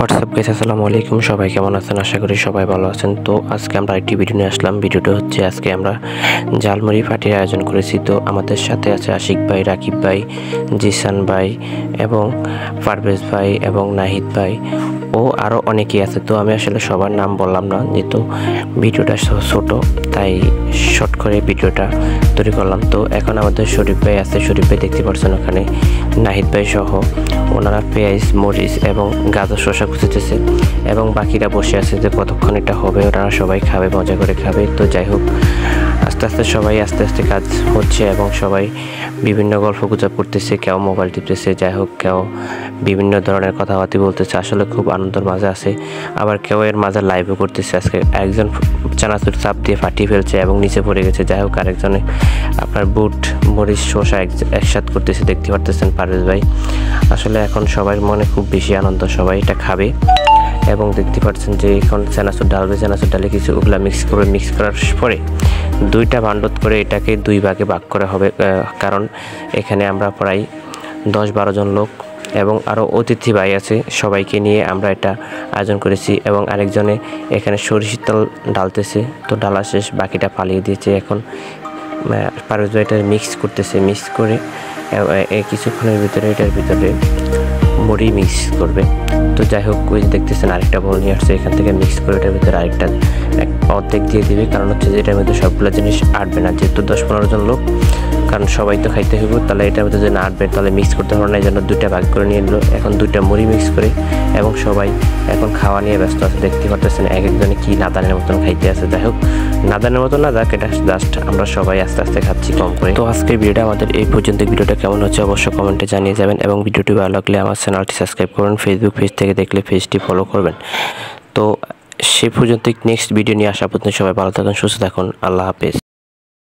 WhatsApp guys, আসসালামু আলাইকুম। সবাই কেমন আছেন? আশা করি সবাই ভালো আছেন। তো আজকে আমরা একটি ভিডিও নিয়ে আসলাম। ভিডিওটা হচ্ছে আজকে আমরা ঝালমুড়ি পার্টির আয়োজন করেছি। তো আমাদের সাথে আছে আশিক ভাই, রাকিব ভাই, জিসান ভাই এবং পারভেজ ভাই এবং নাহিদ ভাই ও আরও অনেকেই আছে। তো আমি আসলে সবার নাম বললাম না, যেহেতু ভিডিওটা ছোট, তাই শর্ট করে ভিডিওটা তৈরি করলাম। তো এখন আমাদের শরীফ ভাই আছে। শরীফ ভাই দেখতে পাচ্ছেন ওখানে নাহিদ ভাই সহ ওনারা পেঁয়াজ, মরিচ এবং গাজর, শসা কুচিতেছে এবং বাকিরা বসে আছে যে কতক্ষণ এটা হবে, ওনারা সবাই খাবে, মজা করে খাবে। তো যাই হোক, আস্তে আস্তে কাজ হচ্ছে এবং সবাই বিভিন্ন গল্প গুজব করতেছে, কেউ মোবাইল টিপতেছে, যাই হোক কেউ বিভিন্ন ধরনের কথাবার্তা বলতেছে। আসলে খুব আনন্দের মাঝে আছে। আবার কেউ এর মাঝে লাইভও করতেছে। আজকে একজন চানাচুর চাপ দিয়ে ফাটিয়ে ফেলছে এবং নিচে পড়ে গেছে। যাই হোক, আরেকজনে আপনার বুট, মরিচ, শসা একসাথে করতেছে, দেখতে পারতেছেন পারভেজ ভাই। আসলে এখন সবার মনে খুব বেশি আনন্দ, সবাই এটা খাবে এবং দেখতে পাচ্ছেন যে এখন চানাচুর ডালে কিছু ওগুলা মিক্স করার পরে দুইটা ভাণ্ডত করে এটাকে দুই ভাগে ভাগ করা হবে। কারণ এখানে আমরা প্রায় 10-12 জন লোক এবং আরও অতিথি ভাই আছে, সবাইকে নিয়ে আমরা এটা আয়োজন করেছি। এবং আরেকজনে এখানে সরিষার তেল ঢালতেছে, তো ঢালা শেষ, বাকিটা পালিয়ে দিয়েছে। এখন পারভেজ ভাই এটা মিক্স করে কিছুক্ষণের ভিতরে এটার ভিতরে মুড়ি মিক্স করবে। তো যাই হোক, ওই দেখতেছেন আরেকটা বল নিয়ে আসছে, এখান থেকে মিক্স করে এটার ভিতরে আরেকটা অর্ধেক দিয়ে দিবে। কারণ হচ্ছে যে এটার মধ্যে সবগুলো জিনিস আটবে না, যেহেতু 10-15 জন লোক, কারণ সবাই তো খাইতে হইব, তাহলে এটার মধ্যে যদি না আটবে তাহলে মিক্স করতে পারবে না। এই জন্য দুইটা ভাগ করে নিয়ে নিল। এখন দুইটা মুড়ি মিক্স করে এবং সবাই এখন খাওয়া নিয়ে ব্যস্ত আছে। দেখতে পারতেছেন এক একজনে কি নাদানের মতন খাইতে আছে। যাই হোক, নাদানের মতন না যাক, এটা জাস্ট আমরা সবাই আস্তে আস্তে খাচ্ছি কম করে। তো আজকের ভিডিওটা আমাদের এই পর্যন্ত। ভিডিওটা কেমন হচ্ছে অবশ্যই কমেন্টে জানিয়ে যাবেন এবং ভিডিওটি ভালো লাগলে আমার চ্যানেলটি সাবস্ক্রাইব করুন। ফেসবুক পেজ থেকে দেখলে পেজটি ফলো করবেন। তো সে পর্যন্ত নেক্সট ভিডিও নিয়ে আসা পর্যন্ত সবাই ভালো থাকুন, সুস্থ থাকুন। আল্লাহ হাফেজ।